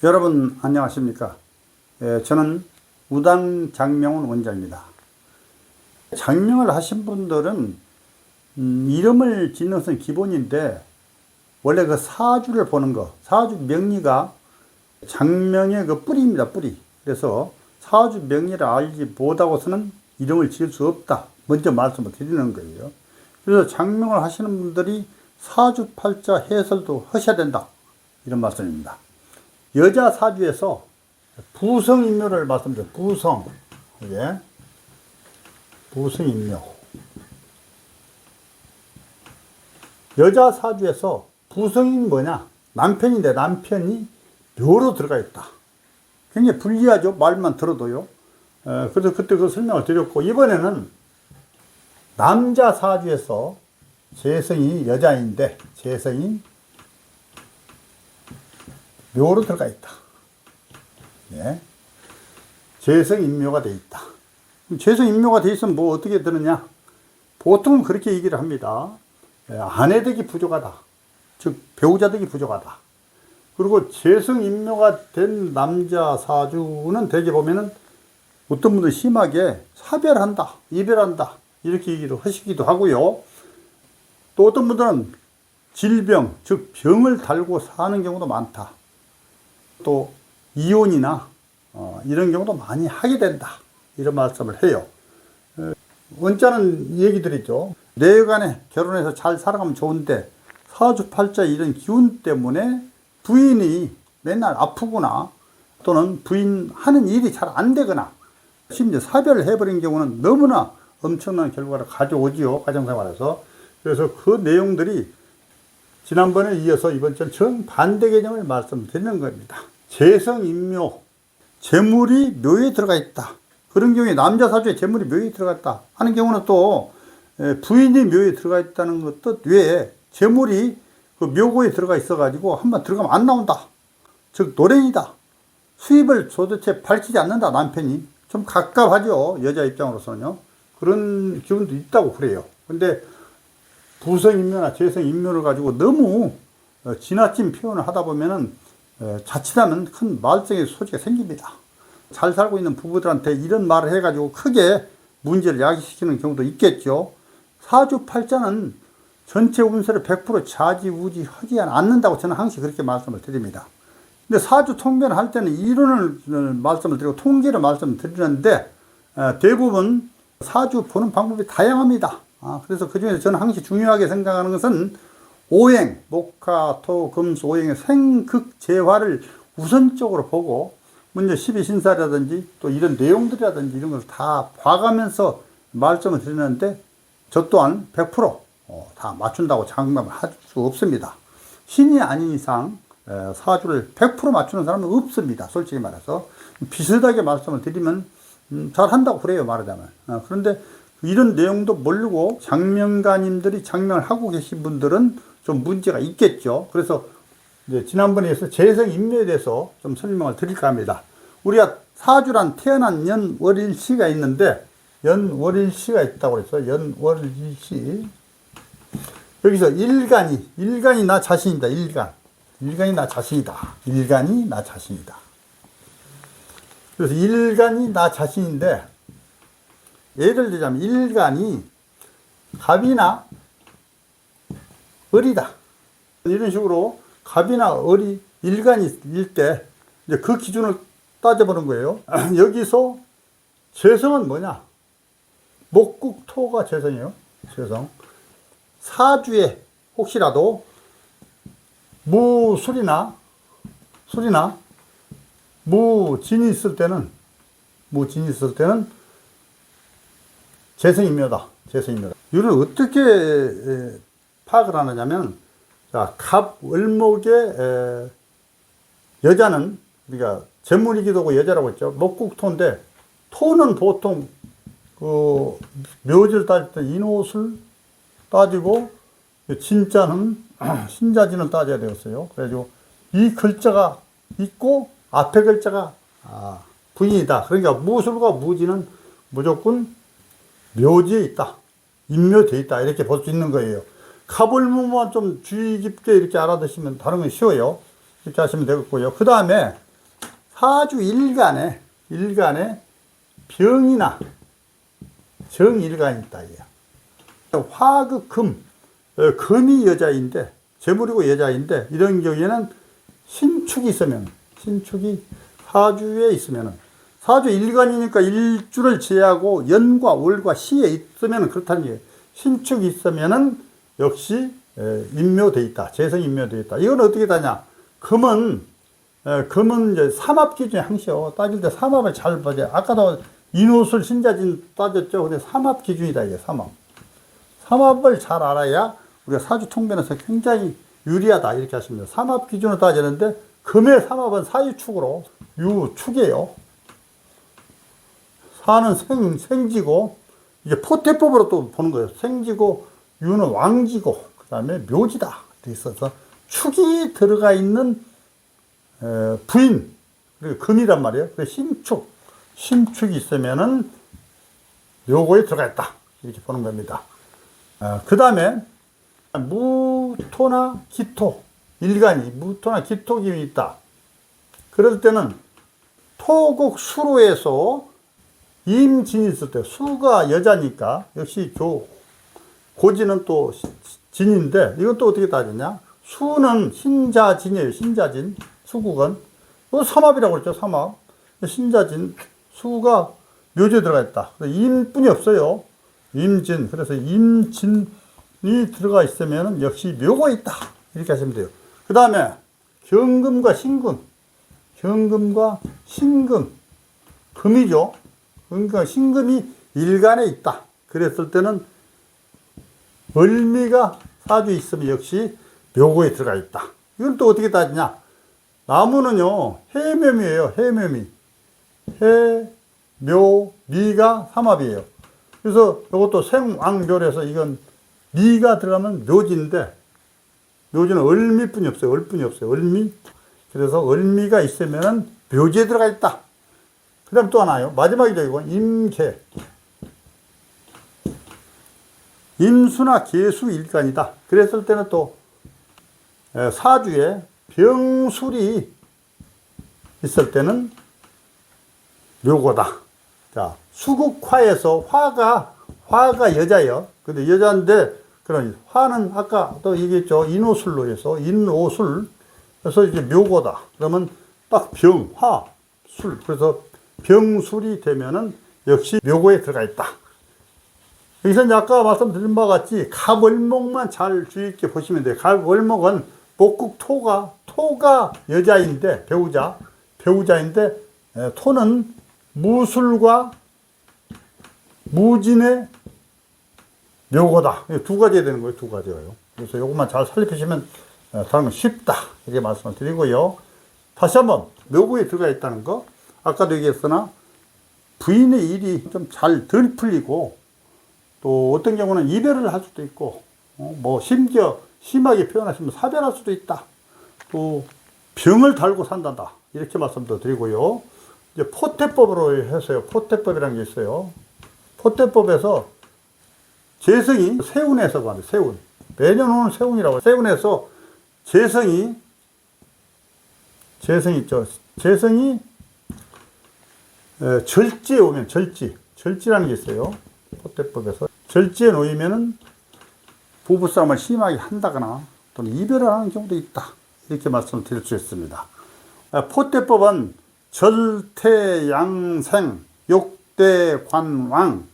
여러분 안녕하십니까? 저는 우당 장명훈 원장입니다. 장명을 하신 분들은 이름을 짓는 것은 기본인데 원래 그 사주를 보는 거, 사주 명리가 장명의 그 뿌리입니다. 뿌리. 그래서 사주 명리를 알지 못하고서는 이름을 지을 수 없다. 먼저 말씀을 드리는 거예요. 그래서 장명을 하시는 분들이 사주팔자 해설도 하셔야 된다. 이런 말씀입니다. 여자 사주에서 부성인묘를 말씀드려요. 부성. 예. 부성인묘. 여자 사주에서 부성인 뭐냐? 남편인데 남편이 묘로 들어가 있다. 굉장히 불리하죠. 말만 들어도요. 그래서 그때 그 설명을 드렸고, 이번에는 남자 사주에서 재성이 여자인데 재성이 묘로 들어가 있다. 예. 재성인묘가 되어 있다. 재성인묘가 되어 있으면 뭐 어떻게 되느냐? 보통은 그렇게 얘기를 합니다. 아내덕이 부족하다. 즉 배우자덕이 부족하다. 그리고 재성인묘가 된 남자 사주는 대개 보면은 어떤 분들은 심하게 사별한다, 이별한다 이렇게 얘기를 하시기도 하고요. 또 어떤 분들은 질병, 즉 병을 달고 사는 경우도 많다. 또 이혼이나 이런 경우도 많이 하게 된다. 이런 말씀을 해요. 원자는 얘기 드리죠. 내간에 결혼해서 잘 살아가면 좋은데 사주팔자 이런 기운 때문에 부인이 맨날 아프거나 또는 부인 하는 일이 잘 안 되거나 심지어 사별을 해버린 경우는 너무나 엄청난 결과를 가져오지요. 가정생활에서. 그래서 그 내용들이 지난번에 이어서 이번 주는 정반대 개념을 말씀드리는 겁니다. 재성인묘, 재물이 묘에 들어가 있다. 그런 경우에 남자 사주에 재물이 묘에 들어갔다 하는 경우는 또 부인이 묘에 들어가 있다는 것도 외에 재물이 그 묘고에 들어가 있어가지고 한번 들어가면 안 나온다. 즉 노랭이다. 수입을 도대체 밝히지 않는다. 남편이 좀 갑갑하죠. 여자 입장으로서는요. 그런 기운도 있다고 그래요. 근데 부성인묘나 재성인묘를 가지고 너무 지나친 표현을 하다 보면은 자칫하면 큰 말썽의 소지가 생깁니다. 잘 살고 있는 부부들한테 이런 말을 해가지고 크게 문제를 야기시키는 경우도 있겠죠. 사주팔자는 전체 운세를 100% 좌지우지하지 않는다고 저는 항상 그렇게 말씀을 드립니다. 근데 사주 통변을 할 때는 이론을 말씀을 드리고 통계를 말씀을 드리는데 대부분 사주 보는 방법이 다양합니다. 그래서 그 중에서 저는 항상 중요하게 생각하는 것은 오행, 목화, 토, 금수, 오행의 생극재화를 우선적으로 보고 먼저 12신사라든지 또 이런 내용들이라든지 이런 걸 다 봐가면서 말씀을 드리는데 저 또한 100%다 맞춘다고 장담을 할 수 없습니다. 신이 아닌 이상 사주를 100% 맞추는 사람은 없습니다. 솔직히 말해서. 비슷하게 말씀을 드리면 잘 한다고 그래요. 말하자면. 그런데 이런 내용도 모르고 장명가님들이 장명을 하고 계신 분들은 좀 문제가 있겠죠. 그래서 이제 지난번에 재성인묘에 대해서 좀 설명을 드릴까 합니다. 우리가 사주란 태어난 연월일시가 있는데 연월일시가 있다고 그랬어요. 연월일시. 여기서 일간이 나 자신이다. 일간이 나 자신이다. 일간이 나 자신이다. 그래서 일간이 나 자신인데 예를 들자면 일간이 갑이나 을이다. 이런 식으로 갑이나 을이 일간일 때 이제 그 기준을 따져보는 거예요. 여기서 재성은 뭐냐? 목국토가 재성이에요. 재성. 사주에 혹시라도 무술이나 무진이 있을 때는 재성인묘다. 재성인묘다. 이를 어떻게 파악을 하느냐면, 자, 갑, 을목의 여자는 우리가 재물이기도 하고 여자라고 했죠. 목국토인데, 토는 보통 그 묘지를 따질 때 인옷을 따지고, 진자는 신자진을 따져야 되겠어요. 그래가지고 이 글자가 있고 앞에 글자가 부인이다. 그러니까 무술과 무진은 무조건 묘지에 있다. 인묘되어 있다. 이렇게 볼 수 있는 거예요. 갑을무만 좀 주의 깊게 이렇게 알아두시면 다른 건 쉬워요. 이렇게 하시면 되겠고요. 그 다음에 사주 일간에 병이나 정일간이 있다. 화극 금, 금이 여자인데, 재물이고 여자인데, 이런 경우에는 신축이 있으면, 신축이 사주에 있으면은, 사주 일간이니까 일주를 제하고 연과 월과 시에 있으면 그렇다는 게, 신축이 있으면은 역시 인묘돼 있다. 재성 인묘돼 있다. 이건 어떻게 다냐? 금은 이제 삼합 기준의 항시요. 따질 때 삼합을 잘 봐야. 아까도 인호술 신자진 따졌죠. 근데 삼합 기준이다. 이게 삼합. 삼합을 잘 알아야 우리가 사주 통변에서 굉장히 유리하다. 이렇게 하시면 돼요. 삼합 기준으로 따지는데 금의 삼합은 사유축으로 유축이에요. 사는 생지고 이게 포태법으로 또 보는 거예요. 생지고 유는 왕지고 그 다음에 묘지다. 돼 있어서 축이 들어가 있는 부인 그리고 금이란 말이에요. 그래서 신축이 있으면은 요거에 들어가 있다. 이렇게 보는 겁니다. 그 다음에 무토나 기토 일간이 무토나 기토 기운이 있다. 그럴 때는 토국 수로에서 임진이 있을 때 수가 여자니까 역시 고지는 또 진인데 이건 또 어떻게 따지냐? 수는 신자진이에요. 신자진 수국은 삼합이라고 그랬죠. 삼합 신자진 수가 묘지에 들어가 있다. 임뿐이 없어요. 임진 그래서 임진이 들어가 있으면 역시 묘가 있다. 이렇게 하시면 돼요. 그 다음에 경금과 신금 금이죠. 그러니까 신금이 일간에 있다. 그랬을 때는 을미가 사주에 있으면 역시 묘고에 들어가 있다. 이건 또 어떻게 따지냐? 나무는요, 해묘미예요. 해묘미. 해묘미가 삼합이에요. 그래서 이것도 생왕묘래서 이건 미가 들어가면 묘지인데 묘지는 을미뿐이 없어요. 을뿐이 없어요. 을미. 그래서 을미가 있으면은 묘지에 들어가 있다. 그 다음 또 하나요. 마지막이죠. 이거 임계. 임수나 계수 일간이다. 그랬을 때는 또 사주에 병술이 있을 때는 묘고다. 자, 수국화에서 화가 여자예요. 근데 여자인데 그런 화는 아까 또 얘기했죠. 인호술로 해서 인오술. 그래서 이제 묘고다. 그러면 딱 병, 화, 술. 그래서 병술이 되면은 역시 묘고에 들어가 있다. 여기서 이제 아까 말씀드린 바와 같이 갑월목만 잘 주의 있게 보시면 돼요. 갑월목은 목국 토가 여자인데 배우자인데 토는 무술과 무진의 묘고다. 두 가지가 되는 거예요. 두 가지가요. 그래서 이것만 잘 살피시면 다른 건 쉽다. 이렇게 말씀을 드리고요. 다시 한번 묘고에 들어가 있다는 거. 아까도 얘기했으나 부인의 일이 좀 잘 덜 풀리고 또 어떤 경우는 이별을 할 수도 있고 뭐 심지어 심하게 표현하시면 사별할 수도 있다. 또 병을 달고 산단다. 이렇게 말씀도 드리고요. 이제 포태법으로 해서요. 포태법이라는 게 있어요. 포태법에서 재성이 세운에서 가는 세운. 매년 오는 세운이라고. 세운에서 재성이 있죠. 재성이 절지에 오면 절지라는 게 있어요. 포태법에서 절지에 놓이면은 부부싸움을 심하게 한다거나 또는 이별을 하는 경우도 있다. 이렇게 말씀을 드릴 수 있습니다. 포태법은 절태양생, 욕대관왕,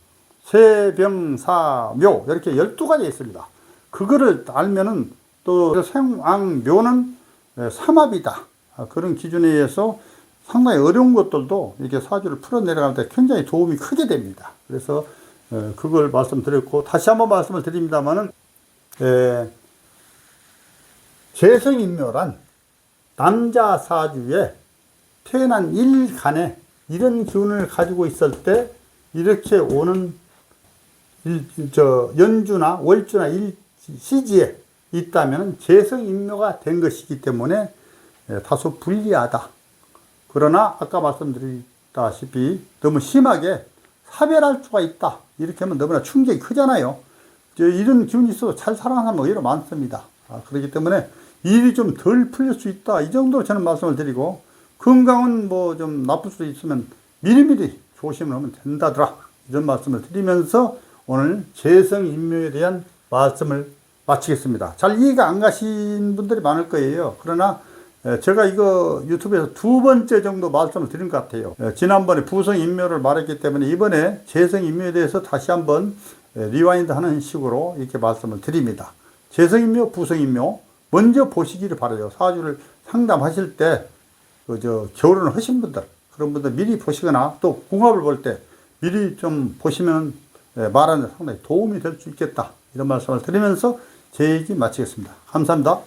세병사묘 이렇게 12가지 있습니다. 그거를 알면은 또 생왕묘는 삼합이다. 그런 기준에 의해서 상당히 어려운 것들도 이렇게 사주를 풀어내려갈 때 굉장히 도움이 크게 됩니다. 그래서 그걸 말씀드렸고 다시 한번 말씀을 드립니다만은 재성인묘란 남자 사주에 태어난 일간에 이런 기운을 가지고 있을 때 이렇게 오는 연주나 월주나 시지에 있다면 재성인묘가 된 것이기 때문에 다소 불리하다. 그러나 아까 말씀드렸다시피 너무 심하게 사별할 수가 있다. 이렇게 하면 너무나 충격이 크잖아요. 이런 기운이 있어도 잘 살아가는 사람 오히려 많습니다. 그렇기 때문에 일이 좀 덜 풀릴 수 있다. 이 정도로 저는 말씀을 드리고 건강은 뭐 좀 나쁠 수도 있으면 미리미리 조심을 하면 된다더라. 이런 말씀을 드리면서 오늘 재성인묘에 대한 말씀을 마치겠습니다. 잘 이해가 안 가신 분들이 많을 거예요. 그러나 제가 이거 유튜브에서 두 번째 정도 말씀을 드린 것 같아요. 지난번에 부성인묘를 말했기 때문에 이번에 재성인묘에 대해서 다시 한번 리와인드 하는 식으로 이렇게 말씀을 드립니다. 재성인묘, 부성인묘 먼저 보시기를 바라요. 사주를 상담하실 때 결혼을 하신 분들, 그런 분들 미리 보시거나 또 궁합을 볼 때 미리 좀 보시면 말하는 데 상당히 도움이 될 수 있겠다. 이런 말씀을 드리면서 제 얘기 마치겠습니다. 감사합니다.